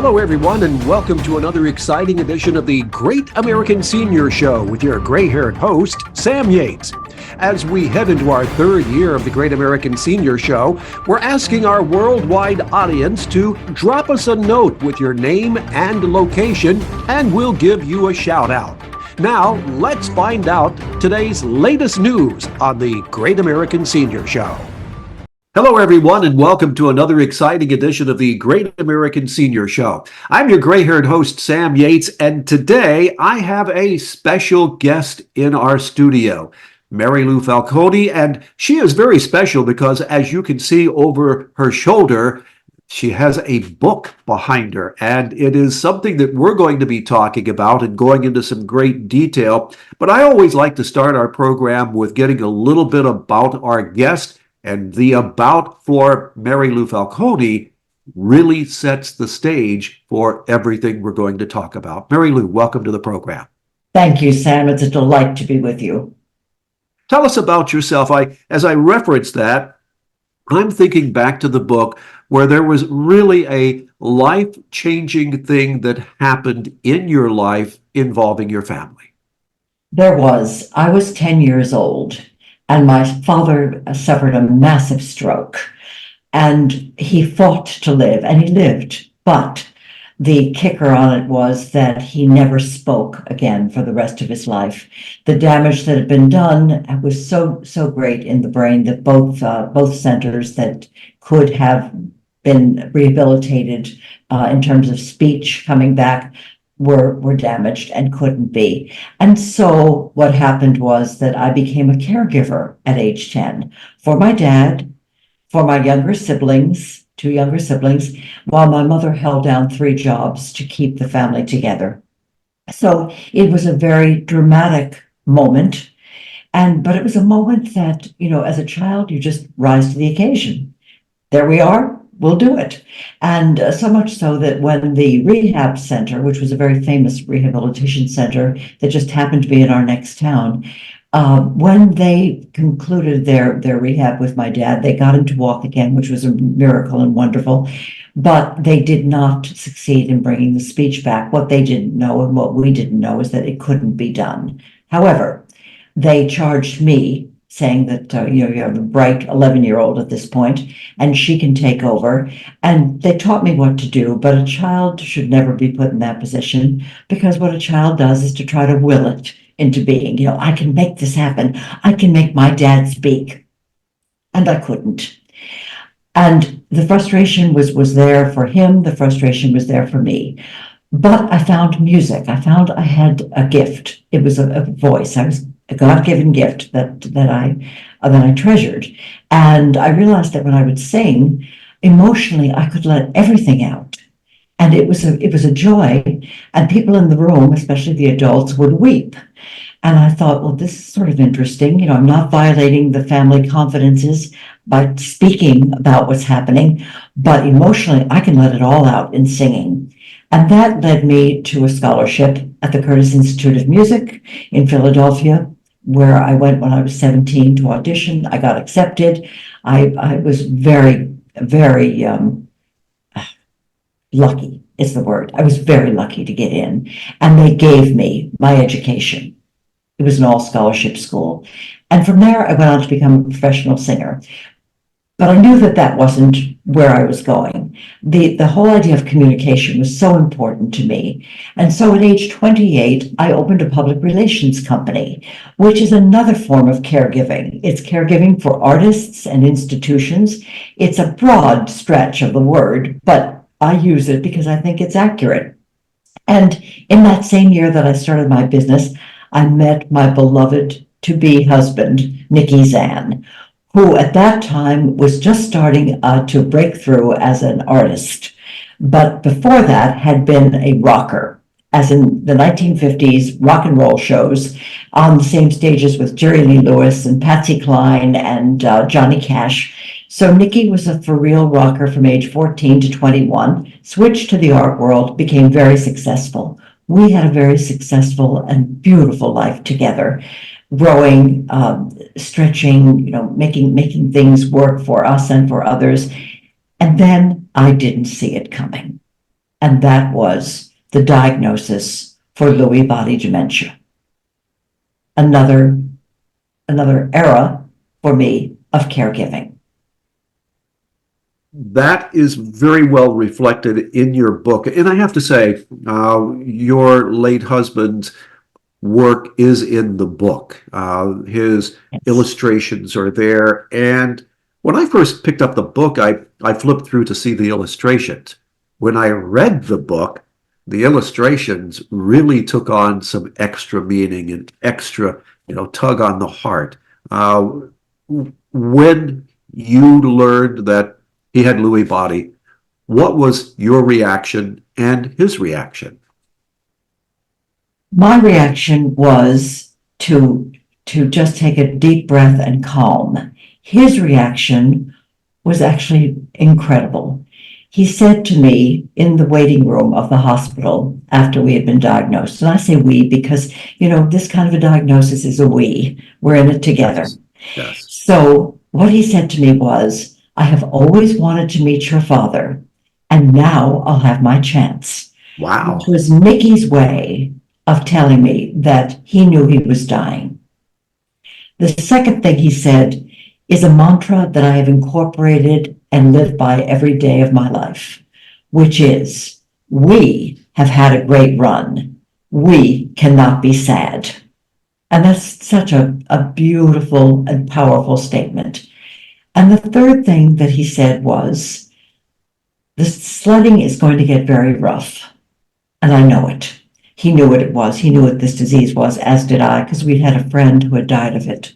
Hello, everyone, and welcome to another exciting edition of the Great American Senior Show with your gray-haired host, Sam Yates. As we head into our third year of the Great American Senior Show, we're asking our worldwide audience to drop us a note with your name and location, and we'll give you a shout-out. Now, let's find out today's latest news on the Great American Senior Show. Hello, everyone, and welcome to another exciting edition of the Great American Senior Show. I'm your gray-haired host, Sam Yates, and today I have a special guest in our studio, Lou Falcone, and she is very special because, as you can see over her shoulder, she has a book behind her, and it is something that we're going to be talking about and going into some great detail. But I always like to start our program with getting a little bit about our guest. And the about for Lou Falcone really sets the stage for everything we're going to talk about. Lou, welcome to the program. Thank you, Sam. It's a delight to be with you. Tell us about yourself. As I reference that, I'm thinking back to the book where there was really a life-changing thing that happened in your life involving your family. There was. I was 10 years old. And my father suffered a massive stroke, and he fought to live, and he lived. But the kicker on it was that he never spoke again for the rest of his life. The damage that had been done was so great in the brain that both centers that could have been rehabilitated in terms of speech coming back were damaged and couldn't be. And so what happened was that I became a caregiver at age 10 for my dad, for my younger siblings, 2 younger siblings, while my mother held down 3 jobs to keep the family together. So it was a very dramatic moment. But it was a moment that, as a child, you just rise to the occasion. There we are. We'll do it. And so much so that when the rehab center, which was a very famous rehabilitation center that just happened to be in our next town, when they concluded their rehab with my dad, they got him to walk again, which was a miracle and wonderful. But they did not succeed in bringing the speech back. What they didn't know and what we didn't know is that it couldn't be done. However, they charged me, saying that, you have a bright 11-year-old at this point, and she can take over. And they taught me what to do, but a child should never be put in that position, because what a child does is to try to will it into being. I can make this happen. I can make my dad speak. And I couldn't. And the frustration was there for him. The frustration was there for me. But I found music. I found I had a gift. It was a voice. I was a God-given gift that I treasured. And I realized that when I would sing, emotionally, I could let everything out. And it was a joy. And people in the room, especially the adults, would weep. And I thought, well, this is sort of interesting. I'm not violating the family confidences by speaking about what's happening, but emotionally, I can let it all out in singing. And that led me to a scholarship at the Curtis Institute of Music in Philadelphia, where I went when I was 17 to audition. I got accepted. I was very, very lucky is the word. I was very lucky to get in. And they gave me my education. It was an all-scholarship school. And from there, I went on to become a professional singer. But I knew that wasn't where I was going. The whole idea of communication was so important to me. And so at age 28, I opened a public relations company, which is another form of caregiving. It's caregiving for artists and institutions. It's a broad stretch of the word, but I use it because I think it's accurate. And in that same year that I started my business, I met my beloved to-be husband, Nicky Zann, who at that time was just starting to break through as an artist. But before that had been a rocker, as in the 1950s rock and roll shows on the same stages with Jerry Lee Lewis and Patsy Cline and Johnny Cash. So Nicky was a for-real rocker from age 14 to 21, switched to the art world, became very successful. We had a very successful and beautiful life together. Growing, stretching, making things work for us and for others. And then I didn't see it coming. and that was the diagnosis for Lewy body dementia. Another era for me of caregiving. That is very well reflected in your book. And I have to say, your late husband's work is in the book. His Yes. illustrations are there. And when I first picked up the book, I flipped through to see the illustrations. When I read the book, the illustrations really took on some extra meaning and extra, tug on the heart. When you learned that he had Lewy body, what was your reaction and his reaction? My reaction was to just take a deep breath and calm. His reaction was actually incredible. He said to me in the waiting room of the hospital after we had been diagnosed, and I say we because, this kind of a diagnosis is a we. We're in it together. Yes. Yes. So what he said to me was, I have always wanted to meet your father, and now I'll have my chance. Wow. Which was Nicky's way of telling me that he knew he was dying. The second thing he said is a mantra that I have incorporated and live by every day of my life, which is, we have had a great run. We cannot be sad. And that's such a beautiful and powerful statement. And the third thing that he said was, the sledding is going to get very rough. And I know it. He knew what it was. He knew what this disease was, as did I, because we'd had a friend who had died of it.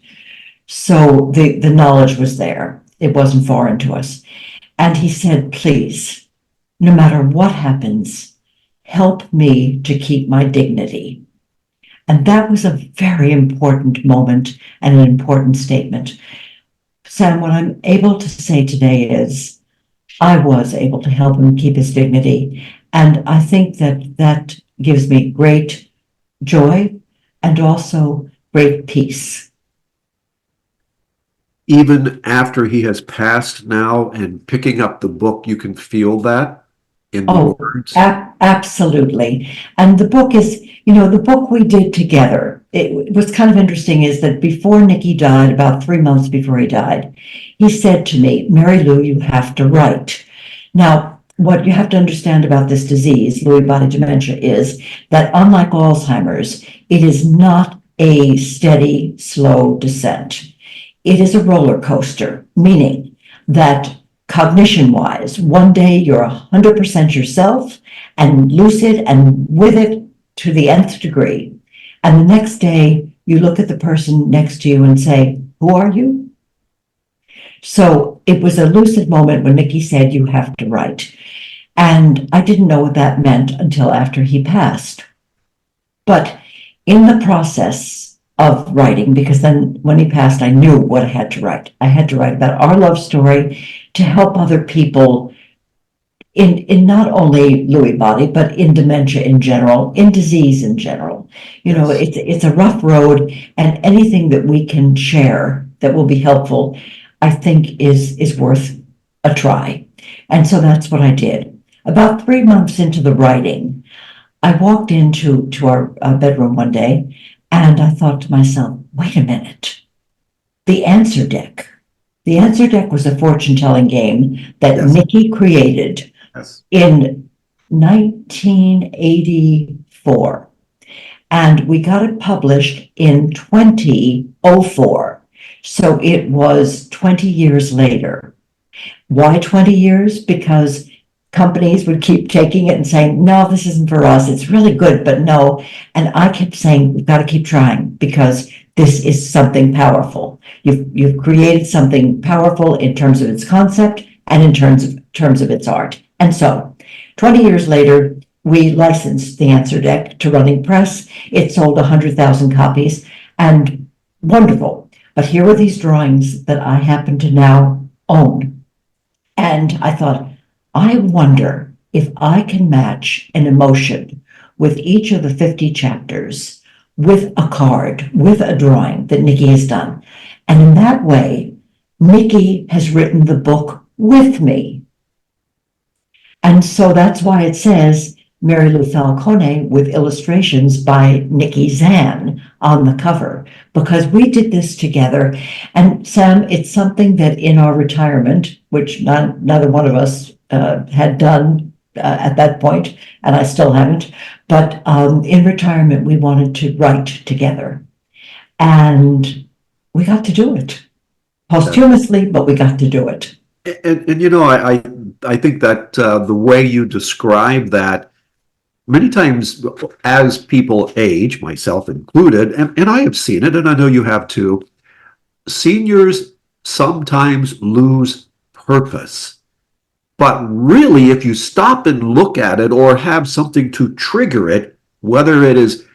So the knowledge was there. It wasn't foreign to us. And he said, please, no matter what happens, help me to keep my dignity. And that was a very important moment and an important statement. Sam, what I'm able to say today is I was able to help him keep his dignity. And I think that gives me great joy and also great peace. Even after he has passed now and picking up the book, you can feel that in the words. Absolutely. And the book is, the book we did together. It was kind of interesting is that before Nicky died, about 3 months before he died, he said to me, Mary Lou, you have to write. Now, what you have to understand about this disease, Lewy body dementia, is that unlike Alzheimer's, it is not a steady, slow descent. It is a roller coaster, meaning that cognition-wise, one day you're 100% yourself and lucid and with it to the nth degree. And the next day you look at the person next to you and say, who are you? So it was a lucid moment when Nicky said, you have to write. And I didn't know what that meant until after he passed. But in the process of writing, because then when he passed, I knew what I had to write. I had to write about our love story to help other people in not only Lewy body, but in dementia in general, in disease in general. It's a rough road, and anything that we can share that will be helpful, I think is worth a try. And so that's what I did. About 3 months into the writing, I walked into our bedroom one day, and I thought to myself, wait a minute, the answer deck. The answer deck was a fortune-telling game that Nicky created in 1984. And we got it published in 2004. So it was 20 years later. Why 20 years? Because companies would keep taking it and saying, no, this isn't for us. It's really good, but no. And I kept saying, we've got to keep trying because this is something powerful. You've created something powerful in terms of its concept and in terms of its art. And so 20 years later, we licensed the answer deck to Running Press. It sold 100,000 copies and wonderful. But here were these drawings that I happen to now own. And I thought, I wonder if I can match an emotion with each of the 50 chapters with a card, with a drawing that Nicky has done. And in that way, Nicky has written the book with me. And so that's why it says Mary Lou Falcone with illustrations by Nicky Zann on the cover, because we did this together. And Sam, it's something that in our retirement, which neither one of us had done at that point, and I still haven't, but in retirement, we wanted to write together. And we got to do it posthumously, but we got to do it. And you know, I think that the way you describe that, many times as people age, myself included, and I have seen it, and I know you have too, seniors sometimes lose purpose. But really, if you stop and look at it or have something to trigger it, whether it is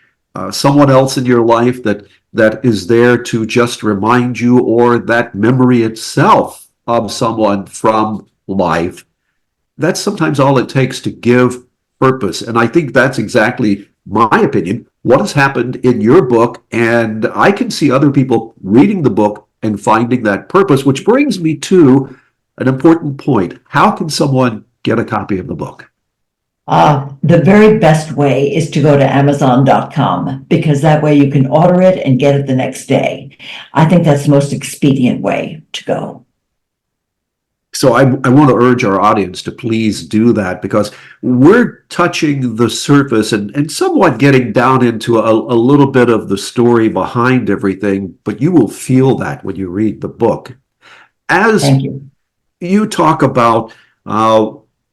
someone else in your life that is there to just remind you, or that memory itself of someone from life, that's sometimes all it takes to give purpose. And I think that's exactly my opinion, what has happened in your book. And I can see other people reading the book and finding that purpose, which brings me to an important point. How can someone get a copy of the book? The very best way is to go to Amazon.com, because that way you can order it and get it the next day. I think that's the most expedient way to go. So I want to urge our audience to please do that, because we're touching the surface and somewhat getting down into a little bit of the story behind everything, but you will feel that when you read the book. As Thank you. You talk about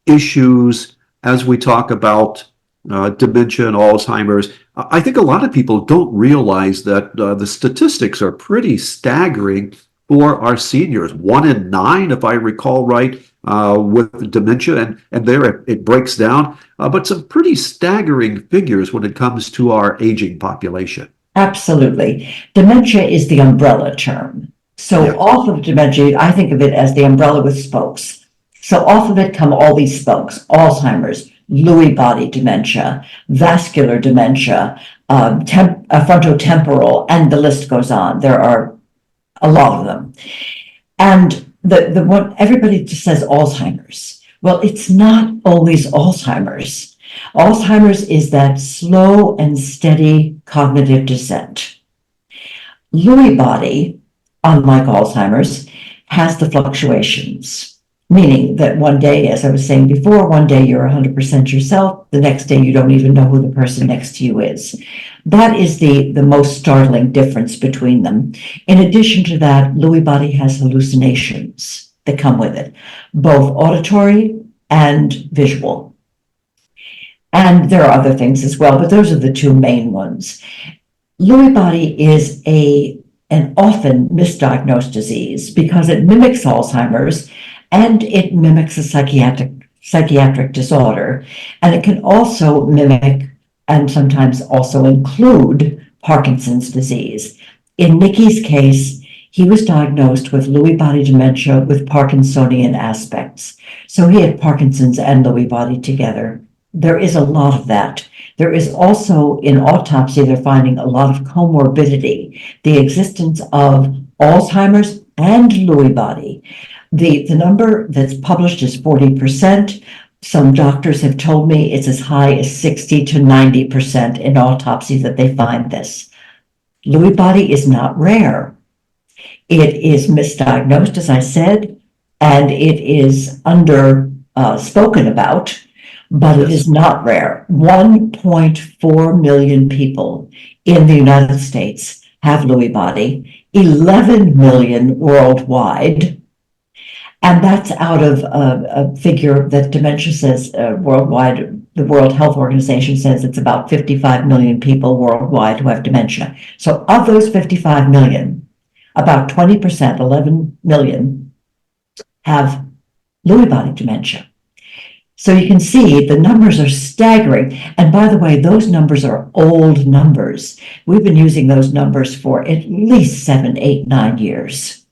issues, as we talk about dementia and Alzheimer's, I think a lot of people don't realize that the statistics are pretty staggering for our seniors. 1 in 9, if I recall right, with dementia, and there it breaks down, but some pretty staggering figures when it comes to our aging population. Absolutely. Dementia is the umbrella term. So Yeah. off of dementia, I think of it as the umbrella with spokes. So off of it come all these spokes: Alzheimer's, Lewy body dementia, vascular dementia, frontotemporal, and the list goes on. There are a lot of them. And the one, everybody just says Alzheimer's. Well, it's not always Alzheimer's. Alzheimer's is that slow and steady cognitive descent. Lewy body, unlike Alzheimer's, has the fluctuations, meaning that one day, as I was saying before, one day you're 100% yourself, the next day you don't even know who the person next to you is. That is the most startling difference between them. In addition to that, Lewy body has hallucinations that come with it, both auditory and visual. And there are other things as well, but those are the two main ones. Lewy body is an often misdiagnosed disease because it mimics Alzheimer's and it mimics a psychiatric disorder. And it can also mimic and sometimes also include Parkinson's disease. In Nicky's case, he was diagnosed with Lewy body dementia with Parkinsonian aspects. So he had Parkinson's and Lewy body together. There is a lot of that. There is also, in autopsy, they're finding a lot of comorbidity, the existence of Alzheimer's and Lewy body. The number that's published is 40%. Some doctors have told me it's as high as 60 to 90% in autopsy that they find this. Lewy body is not rare. It is misdiagnosed, as I said, and it is spoken about, but it is not rare. 1.4 million people in the United States have Lewy body, 11 million worldwide. And that's out of a figure that dementia says worldwide. The World Health Organization says it's about 55 million people worldwide who have dementia. So of those 55 million, about 20%, 11 million, have Lewy body dementia. So you can see the numbers are staggering. And by the way, those numbers are old numbers. We've been using those numbers for at least 7, 8, 9 years.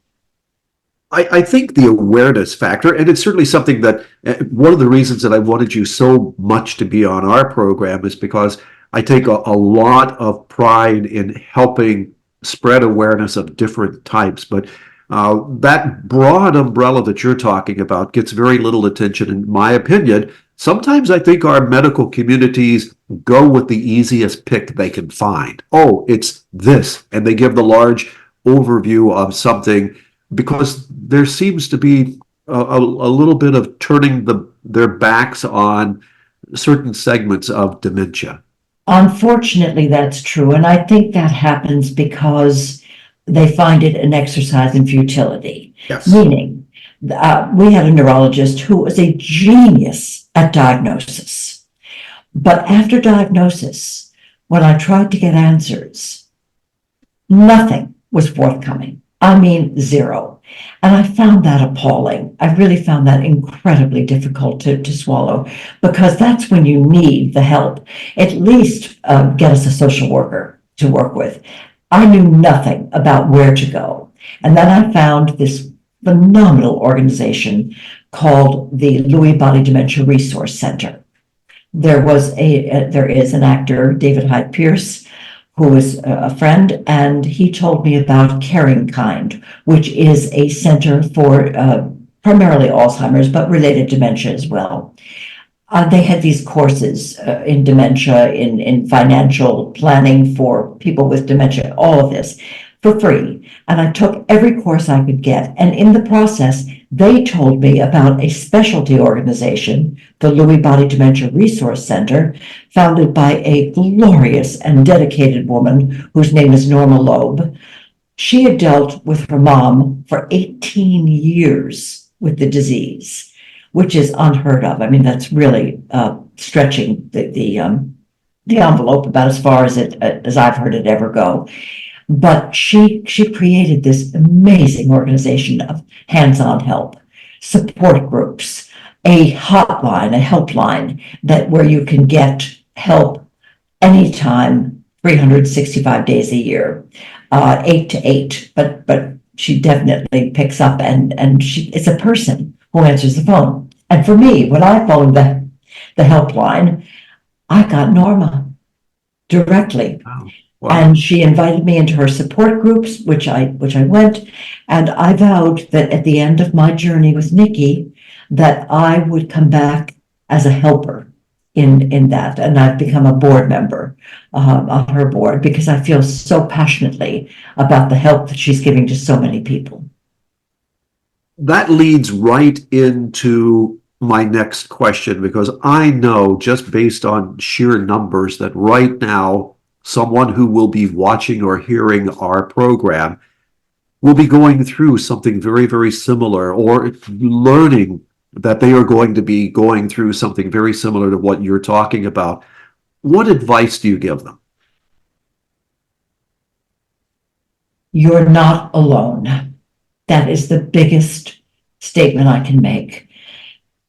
I think the awareness factor, and it's certainly something that one of the reasons that I wanted you so much to be on our program is because I take a lot of pride in helping spread awareness of different types. But that broad umbrella that you're talking about gets very little attention, in my opinion, sometimes I think our medical communities go with the easiest pick they can find. Oh, it's this. And they give the large overview of something because there seems to be a little bit of turning their backs on certain segments of dementia. Unfortunately, that's true. And I think that happens because they find it an exercise in futility. Yes. Meaning, we had a neurologist who was a genius at diagnosis. But after diagnosis, when I tried to get answers, nothing was forthcoming. I mean, zero. And I found that appalling. I really found that incredibly difficult to swallow, because that's when you need the help. At least get us a social worker to work with. I knew nothing about where to go. And then I found this phenomenal organization called the Lewy Body Dementia Resource Center. There is an actor, David Hyde Pierce, who is a friend, and he told me about Caring Kind, which is a center for primarily Alzheimer's, but related dementia as well. They had these courses in dementia, in financial planning for people with dementia, all of this for free. And I took every course I could get. And in the process, they told me about a specialty organization, the Lewy Body Dementia Resource Center, founded by a glorious and dedicated woman whose name is Norma Loeb. She had dealt with her mom for 18 years with the disease, which is unheard of. I mean, that's really stretching the envelope about as far as I've heard it ever go. But she created this amazing organization of hands-on help, support groups, a hotline, a helpline where you can get help anytime, 365 days a year, 8 to 8. But she definitely picks up, and it's a person who answers the phone. And for me, when I phoned the helpline, I got Norma directly. Wow. Wow. And she invited me into her support groups, which I went, and I vowed that at the end of my journey with Nicky, that I would come back as a helper in that. And I've become a board member on her board because I feel so passionately about the help that she's giving to so many people. That leads right into my next question, because I know just based on sheer numbers that right now, someone who will be watching or hearing our program will be going through something very, very similar, or learning that they are going to be going through something very similar to what you're talking about. What advice do you give them? You're not alone. That is the biggest statement I can make.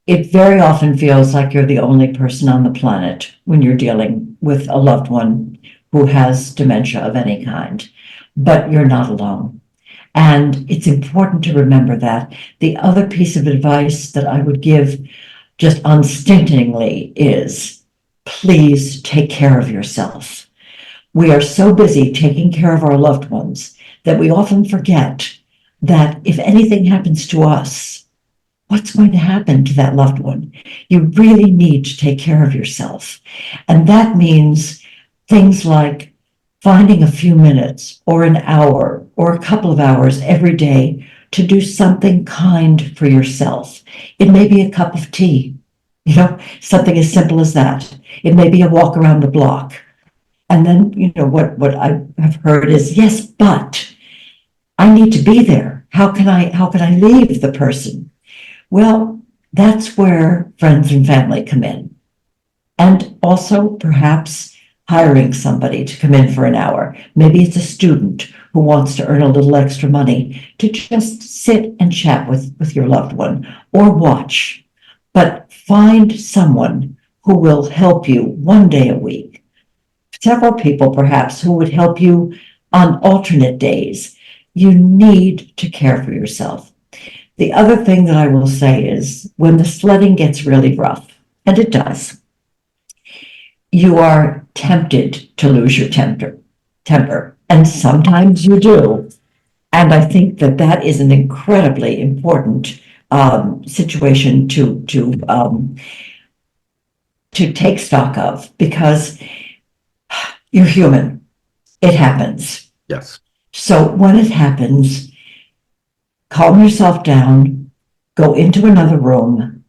It very often feels like you're the only person on the planet when you're dealing with a loved one who has dementia of any kind, but you're not alone. And it's important to remember that. The other piece of advice that I would give just unstintingly is, please take care of yourself. We are so busy taking care of our loved ones that we often forget that if anything happens to us, what's going to happen to that loved one? You really need to take care of yourself. And that means things like finding a few minutes or an hour or a couple of hours every day to do something kind for yourself. It may be a cup of tea, something as simple as that. It may be a walk around the block. And then, what I have heard is, yes, but I need to be there. How can I leave the person? Well, that's where friends and family come in. And also perhaps hiring somebody to come in for an hour. Maybe it's a student who wants to earn a little extra money to just sit and chat with your loved one or watch. But find someone who will help you one day a week. Several people perhaps who would help you on alternate days. You need to care for yourself. The other thing that I will say is when the sledding gets really rough, and it does, you are tempted to lose your temper, and sometimes you do. And I think that is an incredibly important situation to to take stock of, because you're human. It happens. Yes. So when it happens, calm yourself down, go into another room,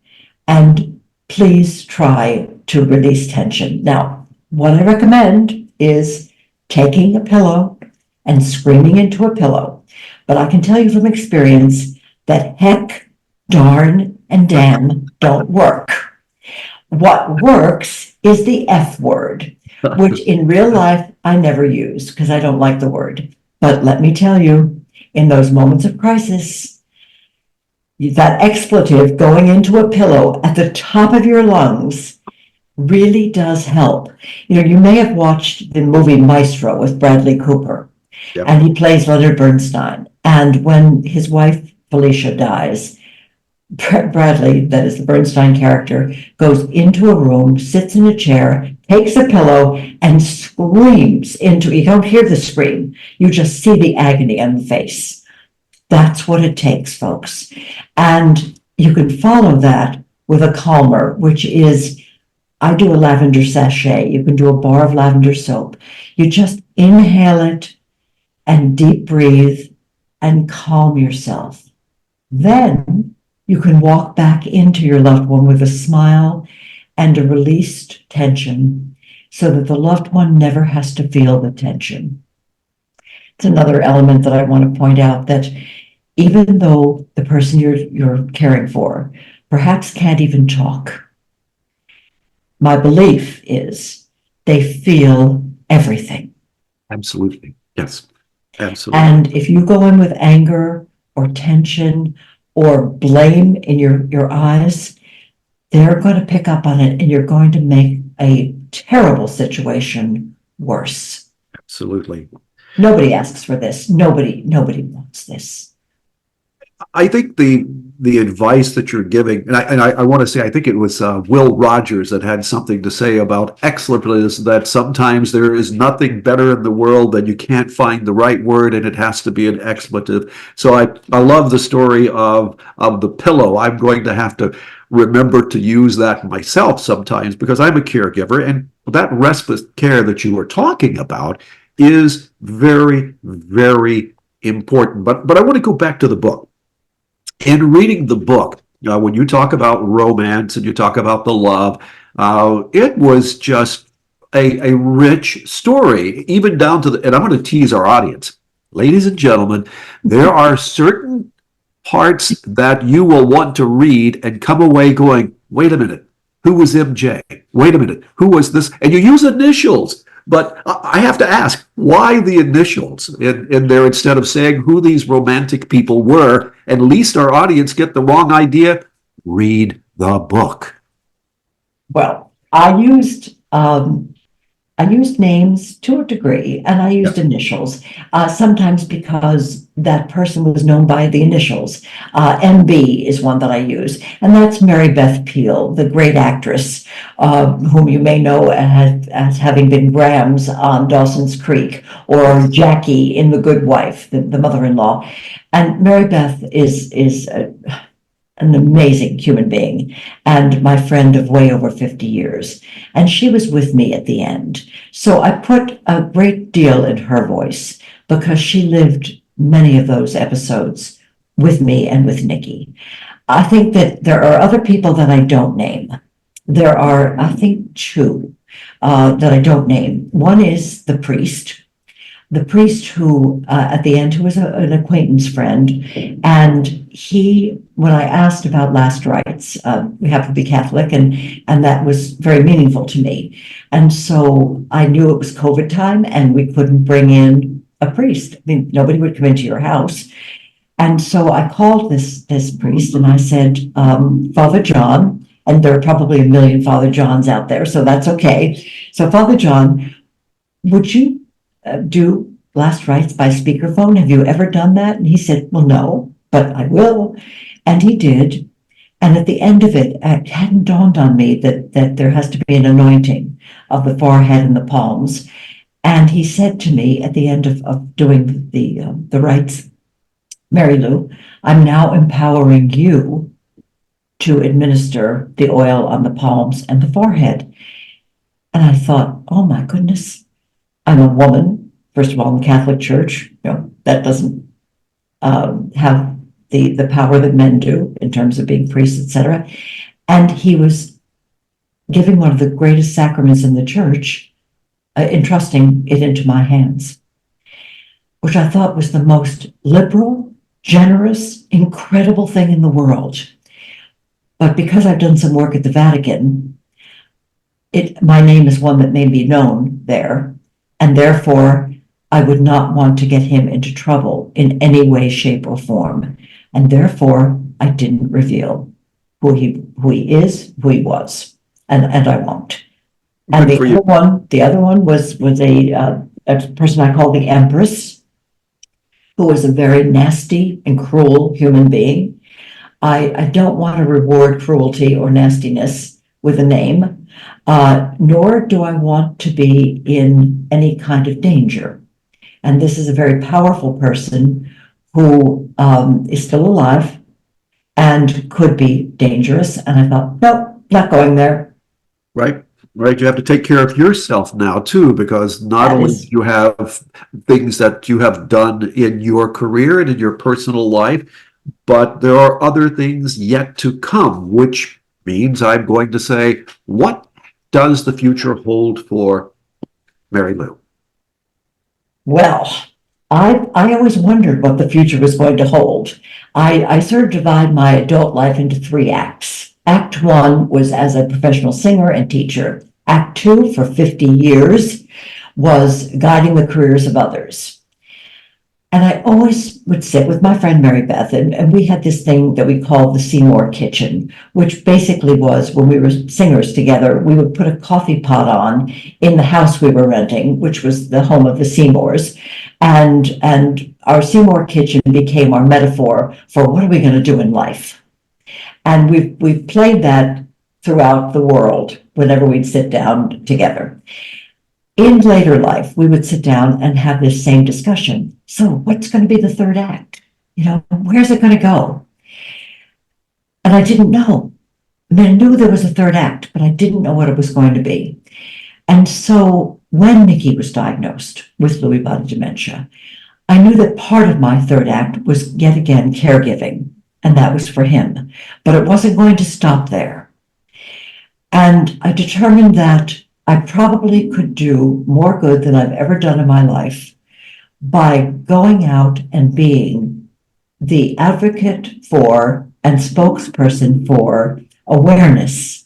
and please try to release tension. Now, what I recommend is taking a pillow and screaming into a pillow. But I can tell you from experience that heck, darn, and damn don't work. What works is the F word, which in real life I never use because I don't like the word. But let me tell you, in those moments of crisis, that expletive going into a pillow at the top of your lungs really does help. You know, you may have watched the movie Maestro with Bradley Cooper, Yep. and he plays Leonard Bernstein. And when his wife Felicia dies, Bradley, that is the Bernstein character, goes into a room, sits in a chair, takes a pillow, and screams into, you don't hear the scream, you just see the agony on the face. That's what it takes, folks. And you can follow that with a calmer, which is, I do a lavender sachet. You can do a bar of lavender soap. You just inhale it and deep breathe and calm yourself. Then you can walk back into your loved one with a smile and a released tension so that the loved one never has to feel the tension. It's another element that I want to point out, that even though the person you're caring for perhaps can't even talk, my belief is they feel everything. Absolutely. Yes. Absolutely. And if you go in with anger or tension or blame in your eyes, they're going to pick up on it, and you're going to make a terrible situation worse. Absolutely. Nobody asks for this. Nobody wants this. I think the advice that you're giving, and I want to say, I think it was Will Rogers that had something to say about expletives, that sometimes there is nothing better in the world than you can't find the right word and it has to be an expletive. So I love the story of the pillow. I'm going to have to remember to use that myself sometimes because I'm a caregiver, and that respite care that you were talking about is very, very important. But I want to go back to the book. In reading the book, when you talk about romance and you talk about the love, it was just a rich story, even down to and I'm going to tease our audience. Ladies and gentlemen, there are certain parts that you will want to read and come away going, wait a minute, who was MJ? Wait a minute, who was this? And you use initials. But I have to ask, why the initials in there instead of saying who these romantic people were? At least our audience get the wrong idea. Read the book. Well, I used names to a degree, and I used initials, sometimes because that person was known by the initials. MB is one that I use, and that's Mary Beth Peale, the great actress, whom you may know as having been Grams on Dawson's Creek, or Jackie in The Good Wife, the mother-in-law. And Mary Beth is an amazing human being and my friend of way over 50 years. And she was with me at the end. So I put a great deal in her voice because she lived many of those episodes with me and with Nicky. I think that there are other people that I don't name. There are, I think, two that I don't name. One is the priest who, at the end, who was an acquaintance friend. And he, when I asked about last rites, we happen to be Catholic, and that was very meaningful to me. And so I knew it was COVID time and we couldn't bring in a priest. I mean, nobody would come into your house. And so I called this priest and I said, Father John, and there are probably a million Father Johns out there, so that's okay. So Father John, would you do last rites by speakerphone? Have you ever done that? And he said, well, no, but I will. And he did. And at the end of it, it hadn't dawned on me that there has to be an anointing of the forehead and the palms. And he said to me at the end of doing the rites, Mary Lou, I'm now empowering you to administer the oil on the palms and the forehead. And I thought, oh my goodness, I'm a woman, first of all, in the Catholic Church, that doesn't have the power that men do in terms of being priests, etc. And he was giving one of the greatest sacraments in the church, entrusting it into my hands, which I thought was the most liberal, generous, incredible thing in the world. But because I've done some work at the Vatican, my name is one that may be known there, and therefore I would not want to get him into trouble in any way, shape, or form. And therefore, I didn't reveal who he is, who he was, and I won't. And the other one was a person I call the Empress, who was a very nasty and cruel human being. I don't want to reward cruelty or nastiness with a name, nor do I want to be in any kind of danger. And this is a very powerful person who is still alive and could be dangerous. And I thought, nope, not going there. Right. You have to take care of yourself now too, because not only do you have things that you have done in your career and in your personal life, but there are other things yet to come, which means I'm going to say, what does the future hold for Mary Lou? Well, I always wondered what the future was going to hold. I sort of divide my adult life into 3 acts. Act 1 was as a professional singer and teacher. Act 2, for 50 years, was guiding the careers of others. And I always would sit with my friend Mary Beth, and we had this thing that we called the Seymour Kitchen, which basically was, when we were singers together, we would put a coffee pot on in the house we were renting, which was the home of the Seymours. And our Seymour Kitchen became our metaphor for what are we going to do in life. And we've played that throughout the world whenever we'd sit down together. In later life, we would sit down and have this same discussion. So what's going to be the 3rd act? Where's it going to go? And I didn't know. I mean, I knew there was a 3rd act, but I didn't know what it was going to be. And so when Nicky was diagnosed with Lewy Body Dementia, I knew that part of my 3rd act was yet again caregiving, and that was for him. But it wasn't going to stop there. And I determined that I probably could do more good than I've ever done in my life by going out and being the advocate for and spokesperson for awareness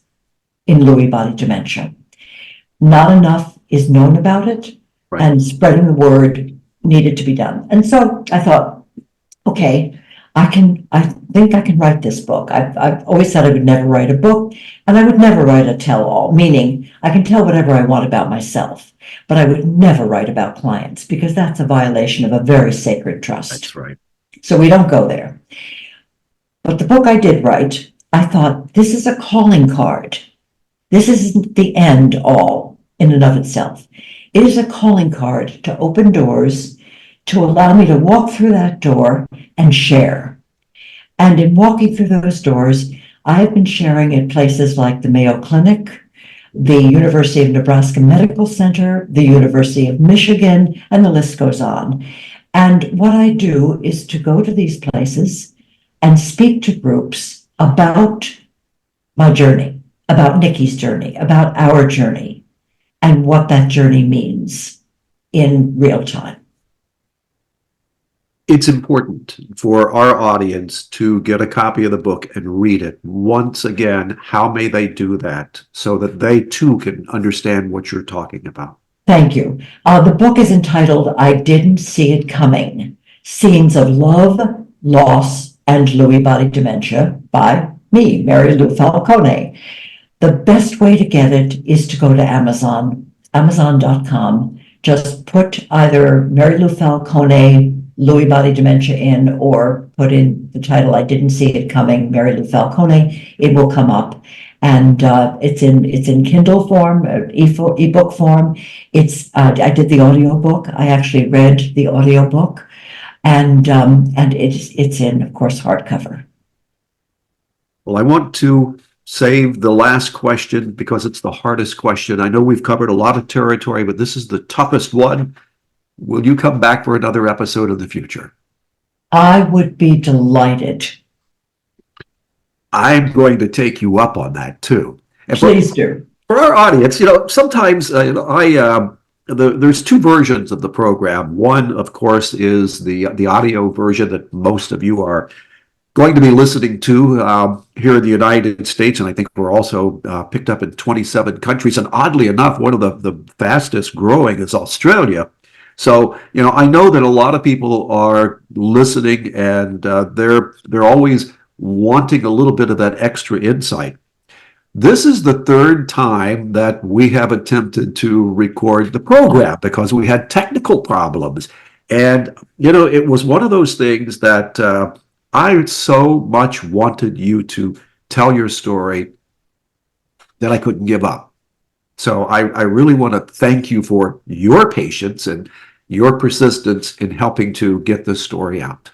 in Lewy Body Dementia. Not enough is known about it, right, and spreading the word needed to be done. And so I thought, okay, I think I can write this book. I've always said I would never write a book, and I would never write a tell-all, meaning I can tell whatever I want about myself, but I would never write about clients because that's a violation of a very sacred trust. That's right. So we don't go there. But the book I did write, I thought, this is a calling card. This isn't the end all in and of itself. It is a calling card to open doors, to allow me to walk through that door and share. And in walking through those doors, I've been sharing at places like the Mayo Clinic, the University of Nebraska Medical Center, the University of Michigan, and the list goes on. And what I do is to go to these places and speak to groups about my journey, about Nicky's journey, about our journey, and what that journey means in real time. It's important for our audience to get a copy of the book and read it. Once again, how may they do that so that they too can understand what you're talking about? Thank you. The book is entitled I Didn't See It Coming, Scenes of Love, Loss, and Lewy Body Dementia by me, Mary Lou Falcone. The best way to get it is to go to Amazon, amazon.com. Just put either Mary Lou Falcone Lewy Body Dementia in, or put in the title I Didn't See It Coming, Mary Lou Falcone. It will come up, and it's in Kindle form, ebook form. I did the audiobook. I actually read the audiobook, and it's in, of course, hardcover. Well, I want to save the last question because it's the hardest question. I know we've covered a lot of territory, but this is the toughest one. Will you come back for another episode in the future? I would be delighted. I'm going to take you up on that too. And Please do. For our audience, sometimes there's two versions of the program. One, of course, is the audio version that most of you are going to be listening to here in the United States, and I think we're also picked up in 27 countries. And oddly enough, one of the fastest growing is Australia. So, I know that a lot of people are listening, and they're always wanting a little bit of that extra insight. This is the third time that we have attempted to record the program because we had technical problems. And, it was one of those things that I so much wanted you to tell your story that I couldn't give up. So I really want to thank you for your patience and your persistence in helping to get this story out.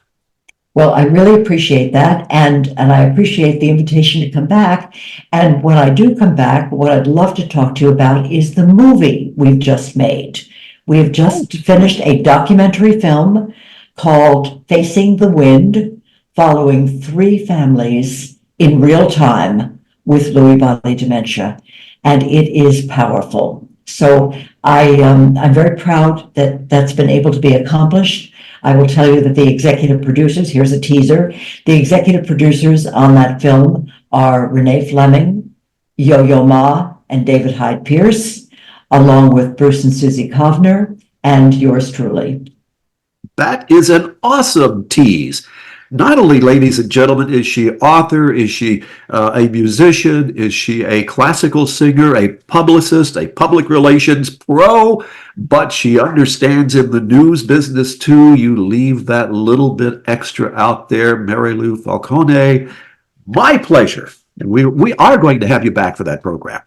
Well, I really appreciate that, and I appreciate the invitation to come back. And when I do come back, what I'd love to talk to you about is the movie we've just made. We have just finished a documentary film called Facing the Wind, following 3 families in real time with Lewy Body Dementia, and it is powerful. So I'm very proud that that's been able to be accomplished. I will tell you that the executive producers, here's a teaser, the executive producers on that film are Renee Fleming, Yo-Yo Ma, and David Hyde Pierce, along with Bruce and Susie Kovner, and yours truly. That is an awesome tease. Not only, ladies and gentlemen, is she author, is she a musician, is she a classical singer, a publicist, a public relations pro, but she understands in the news business too. You leave that little bit extra out there, Mary Lou Falcone. My pleasure. And we are going to have you back for that program.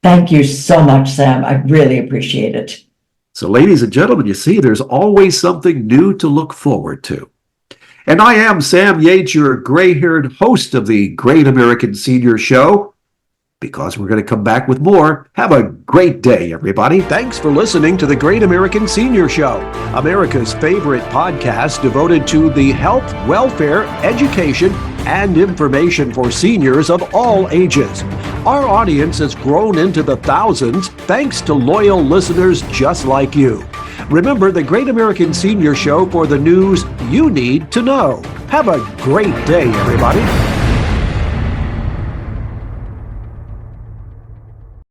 Thank you so much, Sam. I really appreciate it. So, ladies and gentlemen, you see, there's always something new to look forward to. And I am Sam Yates, your gray-haired host of the Great American Senior Show, because we're going to come back with more. Have a great day, everybody. Thanks for listening to the Great American Senior Show, America's favorite podcast devoted to the health, welfare, education, and information for seniors of all ages. Our audience has grown into the thousands thanks to loyal listeners just like you. Remember the Great American Senior Show for the news you need to know. Have a great day, everybody.